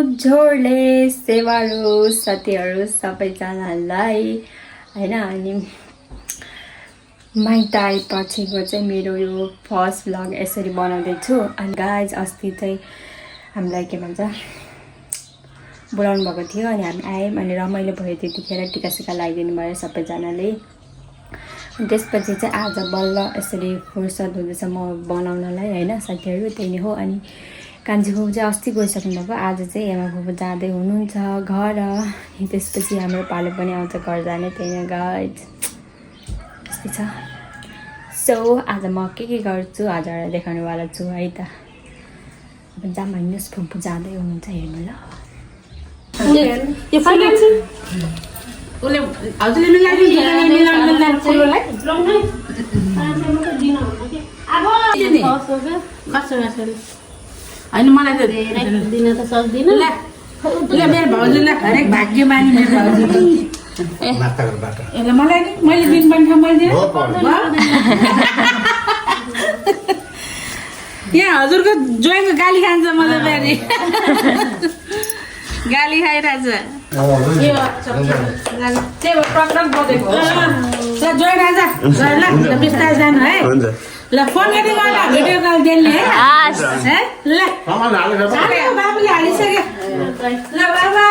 जोडले सेवारो साथीहरू सबैजनालाई हैन। अनि माइत आएपछिको चाहिँ मेरो यो फर्स्ट भ्लग यसरी बनाउँदैछु। अनि गाइज अस्ति चाहिँ हामीलाई के भन्छ बोलाउनु भएको थियो अनि हामी आयौँ अनि रमाइलो भयो। त्यतिखेर टिकासिका लगाइदिनु भयो सबैजनाले। अनि त्यसपछि चाहिँ आज बल्ल यसरी फुर्सद हुँदैछ म बनाउनलाई हैन साथीहरू। त्यही नै हो। अनि कान्छी फुपू चाहिँ अस्ति गइसक्नु भएको। आज चाहिँ एमा फुपू जाँदै हुनुहुन्छ घर। त्यसपछि हाम्रो पालो पनि आउँछ घर जाने। त्यही नै गाइज यस्तै छ। सो आज म के गर्छु हजुरहरूलाई देखाउनेवाला छु है त। अब जाम हिँड्नुहोस् फुपू जाँदै हुनुहुन्छ हेर्नु ल। होइन मलाई त दिन त सक्दिनँ ल मेरो भाउजूलाई हरेक भाग्यमानी मेरो भाउजू मलाई मैले दिन पनि मैले यहाँ हजुरको ज्वाइँको गाली खान्छ मलाई फेरि गाली खाइरहेछ ज्वाइँ राजा ल बिस्तारै जानु है ल फोन गर्दै गर्दा भिडियो कल देल्ने है ल बाबुले हालिसक्यो ल बाबा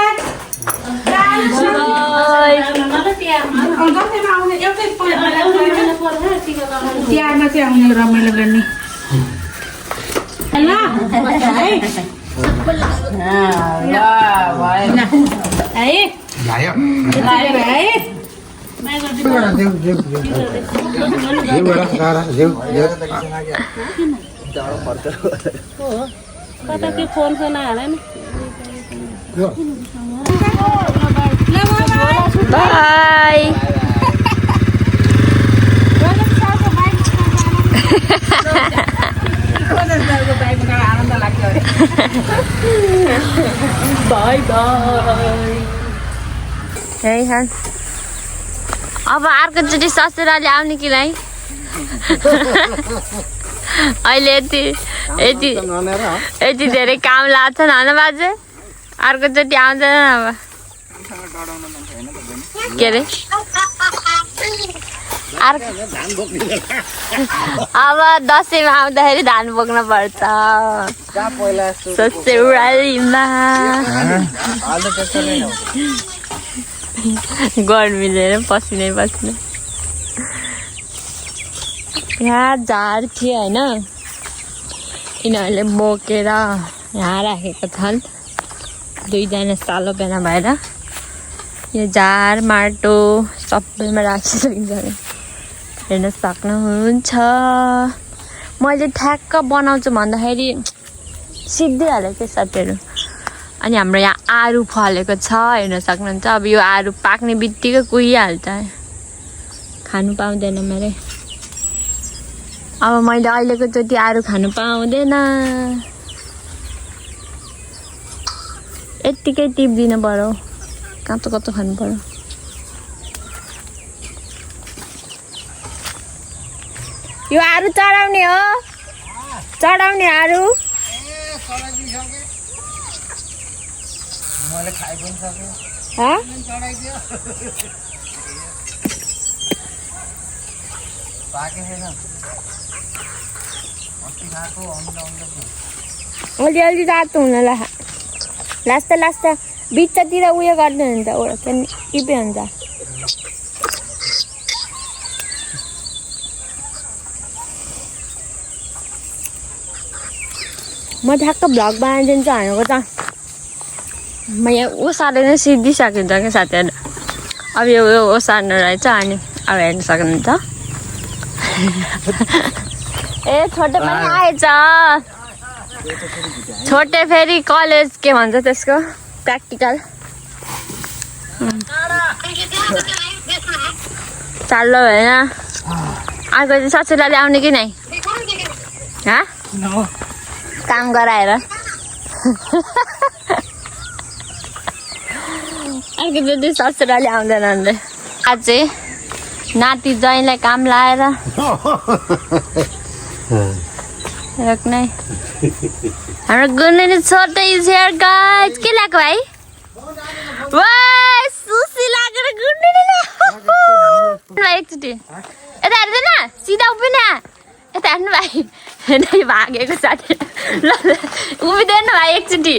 तिहारमा चाहिँ आउने रमाइलो गर्ने ल कता त्यो फोन नहाल नि बाई आनन्द लाग्यो बाई बाई। अब अर्कोचोटि ससुराली आउने कि नै अहिले यति धेरै काम लाग्छ होइन बाजे। अर्कोचोटि आउँदैन अब के अरे अब दसैँमा आउँदाखेरि धान बोक्न पर्छ ससुरालीमा। गर्मीले पसिनै पसिनै यहाँ झार थियो होइन यिनीहरूले बोकेर यहाँ राखेको छन्। दुईजना सालो बेला भएर यो झार माटो सबैमा राखिसकिन्छ हेर्न सक्नुहुन्छ। मैले ठ्याक्क बनाउँछु भन्दाखेरि सिद्धिहालेको साथीहरू। अनि हाम्रो यहाँ आरू फलेको छ हेर्न सक्नुहुन्छ। अब यो आरू पाक्ने बित्तिकै कुहिहाल्छ खानु पाउँदैन मैले। अब मैले अहिलेको चोटि आरू खानु पाउँदैन यत्तिकै टिप्दिनु पर्यो काँचो काँचो खानु पर्यो। यो आरू चढाउने हो चढाउने आरू मैले खाइ पनि सके अलि रातो हुन लास्ट बिचतिर उयो गर्दै हुन्छ टिपे हुन्छ। म ठ्याक्क भ्लग बनाइदिन्छु भनेको त म यहाँ ओसार्दै नै सिद्धिसकिन्छ क्या साथीहरू। अब यो ओसार्नु रहेछ अनि अब हेर्न सक्नुहुन्छ। ए छोटे पनि आएछ छोटे फेरि कलेज के भन्छ त्यसको प्र्याक्टिकल चाल्लो होइन। अर्को चाहिँ ससुराले आउने कि नै काम गराएर अर्कोचोटि ससुराली आउँदैन अन्त आज चाहिँ नाति ज्वाइँलाई काम लाएर राख्नै हाम्रो गुन्ने छोटो इज हियर गाइस के लाग्यो भाइ वाह सुसी लागेर गुन्ने एकचोटि यता हेर्दैन सिधा उभिन यता हेर्नु भाइ नै भागेको साथी ल उभिँदैन भाइ एकचोटि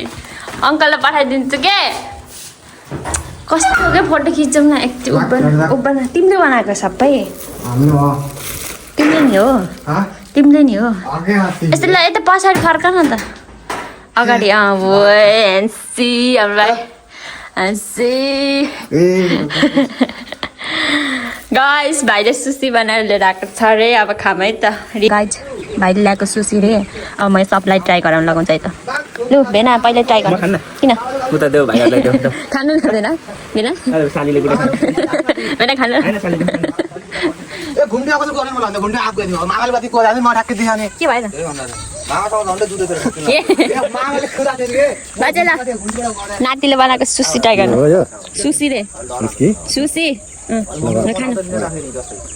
अङ्कललाई पठाइदिन्छु के कस्तो के फोटो खिचौँ न एकचोटि उभिन तिमीले बनाएको सबै तिमीले नि हो तिमीले नि हो यस्तो ल यता पछाडि फर्क न त अगाडि एन्सी हाम्रो भाइ एन्सी गाइस भाइले सुसी बनाएर लिएर आएको छ रे अब खाम है त गाइस भाइले ल्याएको सुसी रे अब मैले सबलाई ट्राई गराउन लगाउँछ है त लु भेना पहिला ट्राई गर्नु किन खानु खाँदैन भेना भेना खानु के भएन नातिले बनाएको सुसी ट्राई गर्नु सुसी रे सुसी खानु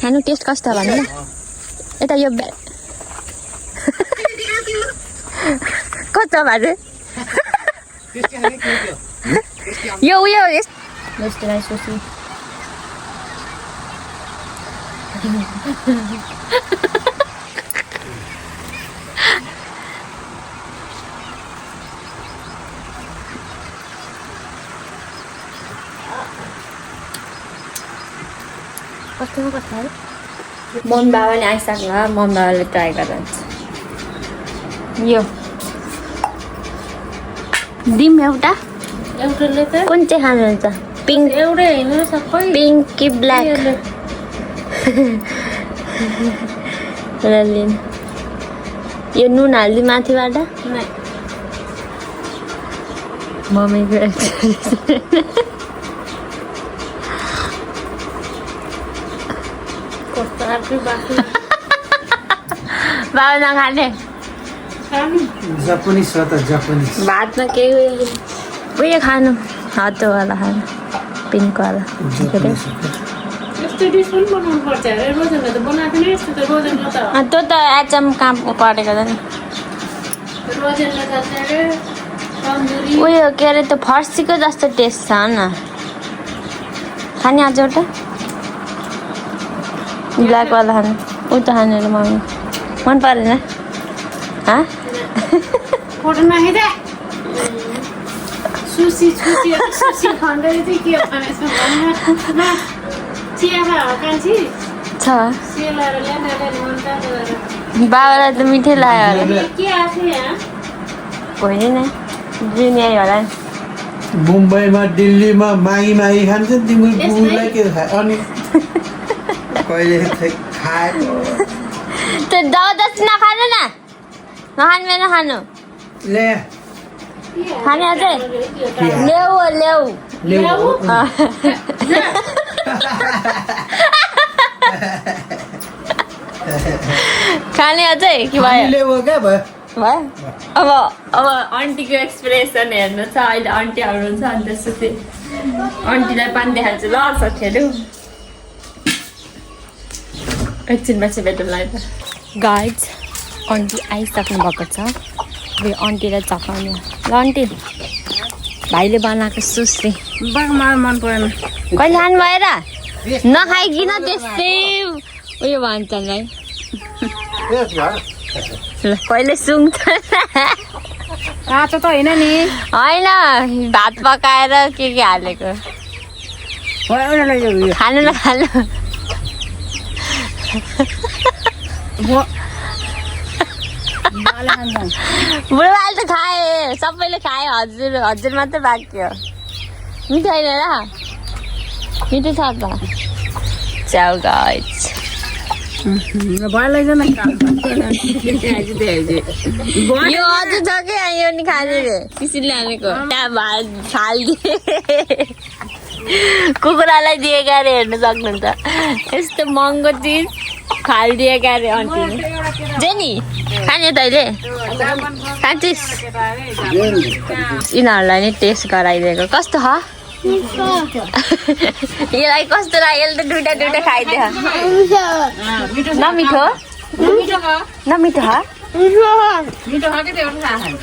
खानु टेस्ट कस्तो भन्नु न यता यो कस्तो भाजे यो उयो यस्तो सुसी मम बाबाले आइसक्नु मम बाबाले ट्राई गरेर यो दिम एउटा एउटाले त कुन चाहिँ खानुहुन्छ पिङ्क एउटै हैन सबै पिङ्क कि ब्ल्याक लिन यो नुन हाल्दी माथिबाट मम्मीको बाबा नखाने जापानिज हो त जापानिज भातमा केही उयो खानु हतोवाला खानु पिङ्कवाला त्यो त एचएम काम परेको त नि उयो के अरे त्यो फर्सीको जस्तो टेस्ट छ न खाने आज एउटा ब्ल्याकवाला खानु ऊ त खाने मम्मी मन परेन फोटो नहेर सुसी सुसी सुसी खाँदै चाहिँ के खानेछ भन्न चिया खा कान्छी छ सेलाएर ल्याएर मन तातो बाबालाई त मिठै लाग्यो होला के आथे यहाँ होइन जुनियर होला नि मुम्बईमा दिल्लीमा मागी मागी खान्छ तिम्रो बुढीलाई के खाए अनि कहिले खाए त्यो जबरजस्ती नखानु न नखानु मेरो खानु ले खाने अझै ल्याऊ ल्याऊ ल्याऊ खाने अझै कि भयो ल्याऊ क्या भयो भयो अब आन्टीको एक्सप्रेसन हेर्नु छ अहिले आन्टी आउनुहुन्छ अनि त्यसपछि आन्टीलाई पानी देखाल्छु ल साथीहरू एकछिनमा चाहिँ भेटौँला त गाइज आन्टी आइसक्नु भएको छ उयो आन्टीलाई चपाउने ल आन्टी भाइले बनाएको सुश्री मलाई मन परेन कहिले खानु भएर नखाइकन त्यस्तै उयो भन्छ भाइ ल कहिले सुङ्छ काँचो त होइन नि होइन भात पकाएर के हालेको खानु न खानु बुढाले त खाए सबैले खाए हजुर हजुर मात्रै बाँकी हो मिठो होइन र मिठो छ त च्याउ गाइज यो अझ छ कि यो नि खाने रे पिसिले हानेको त्यहाँ भात फालिदिए कुखुरालाई दिएका अरे हेर्नु सक्नुहुन्छ यस्तो महँगो चिज फालिदिएका अरे आन्टीले जेनी खाने तैँले खान्छिस् यिनीहरूलाई नि टेस्ट गराइदिएको कस्तो छ यसलाई कस्तो लाग्यो यसले त दुइटा खाइदियो नमिठो नमिठो मिठो खाएको त्यो थाहा छैन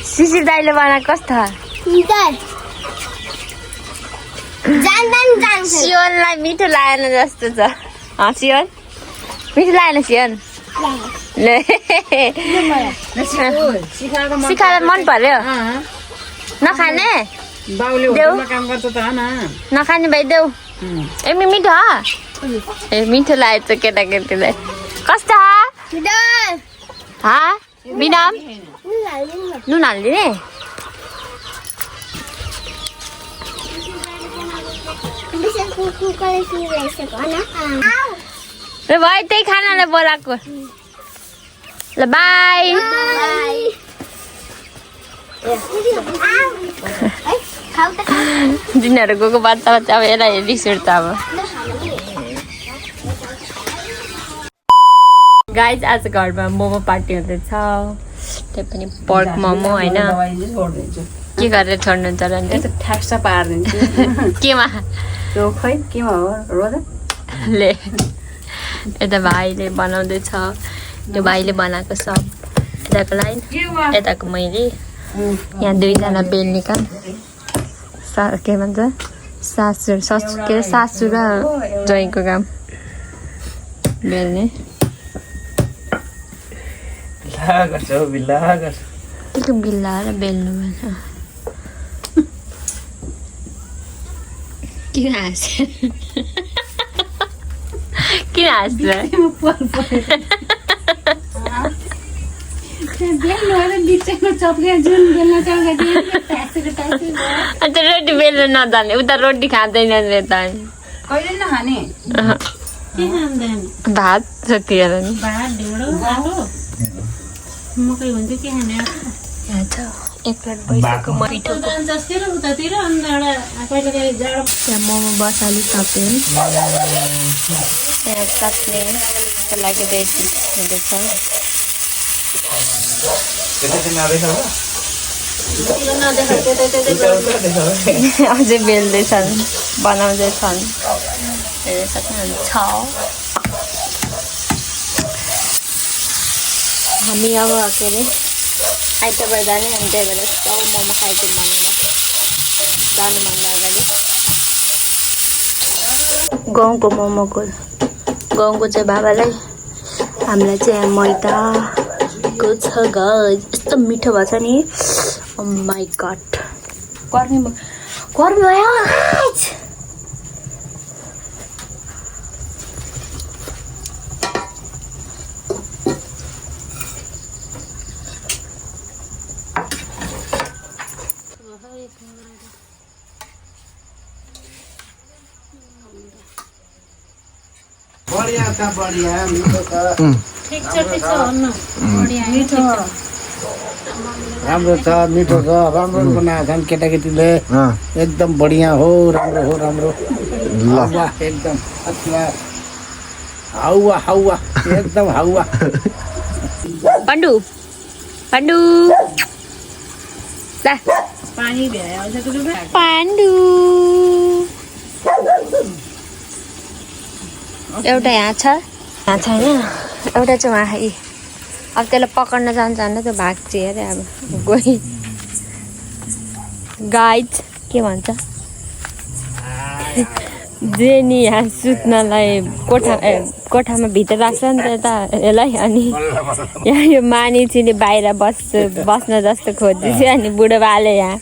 शिशिर दाइले बनाएको कस्तो सियोनलाई मिठो लागेन जस्तो छ सियोन मिठो लागेन सियोन शिखालाई मन पर्यो नखाने बाउले होटलमा काम गर्छ त हैन नखाने भाइ देऊ ए मिठो ए मिठो लागेछ केटाकेटीलाई कस्तो बिनाम नुन हालिदिने ल भाइ त्यही खानालाई बोलाएको ल बाई तिनीहरू गएको बच्चा बच्चा अब यसलाई रिस उठ्छ अब गाइज आज घरमा मोमो पार्टी हुँदैछ त्यही पनि पर्क मोमो होइन के गरेर छोड्नुहुन्छ र ठ्याक्स पारिदिन्छु केमा त्यो खै केमा हो रोजा ले यता भाइले बनाउँदैछ त्यो भाइले बनाएको सब यताको लाइन यताको मैले यहाँ दुईजना बेल्ने काम के भन्छ सासु के अरे सासु र ज्वाइँको काम बेल्ने के बिल्ला र बेल्नु भन्छ किन हाँस्छ किन हाँस्छ अन्त रोटी बेल्न नजाने उता रोटी खाँदैन रे त कहिले नखाने भात जतिखेर नि मकै हुन्छ के खाने एक प्लेट भइसक्यो मिठो त्यहाँ मोमो बसाली सक्यो त्यहाँ चट्नीको लागि रेडी हुँदैछ अझै बेल्दैछन् बनाउँदैछन् हेर्न सक्नुहुन्छ हामी अब के अरे आइतबार जाने अनि त्यही भएर मोमो खाइदिउँ भनेर जानुभन्दा अगाडि गाउँको मोमोको गाउँको चाहिँ बाबालाई हामीलाई चाहिँ मैदाको छ गाइस यस्तो मिठो भएको छ नि ओ माई गड गर्मी भयो राम्रो छ मिठो छ राम्रो बनाएको छन् केटाकेटीले एकदम बढिया हो राम्रो एकदम हाउवा एकदम हाउवा पाण्डु पानी भ्यायो पाण्डु एउटा यहाँ छैन एउटा चाहिँ उहाँ अब त्यसलाई पकड्न जान्छ त्यो भाग्छ अरे अब गई गाइड के भन्छ जेनी यहाँ सुत्नलाई कोठामा भित्र राख्छ नि त यता यसलाई अनि यहाँ यो मानिसले बाहिर बस्न जस्तो खोज्दैछ अनि बुढो बाले यहाँ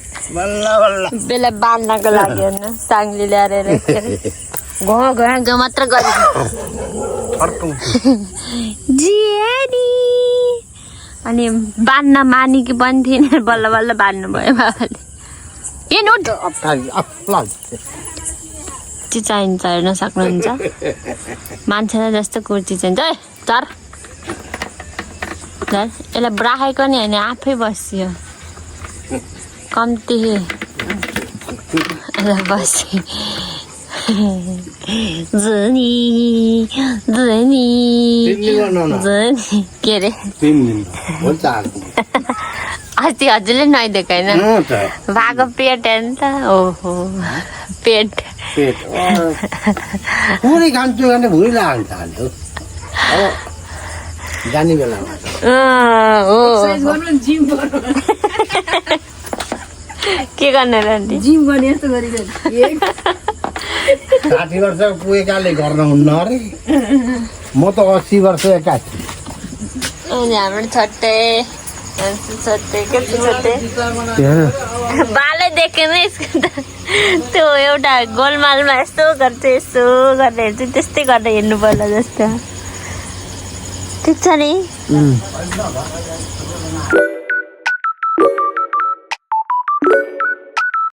बेला बाँध्नको लागि हेर्नु साङ्ली ल्याएर घ मात्र गरेको अनि बाँध्न मानेकी पनि थिएन बल्ल बल्ल बाँध्नु भयो बाबाले त्यो चाहिन्छ हेर्न सक्नुहुन्छ मान्छेलाई जस्तो कुर्ती चाहिन्छ है चर यसलाई राखेको नि होइन आफै बस्यो कम्ती यसलाई बस्यो के अरे अस्ति हजुरले नुहाइदिएको होइन भएको पेट हेर्नु त ओहो पेट पुरै खान्छु भने भुँडी लाग्छ जाने बेलामा हो के गर्ने र आन्टी जिम गर्ने जस्तो गरिरहनु 60 वर्ष पुगेकाले गर्न हुन्न अरे म त 80 वर्ष एकासी अनि हाम्रो छट्टे के छट्टे बालै देखेन यसको त त्यो एउटा गोलमालमा यस्तो गर्छ यस्तो गरेर हेर्छु त्यस्तै गरेर हेर्नु पर्ला जस्तो ठिक छ नि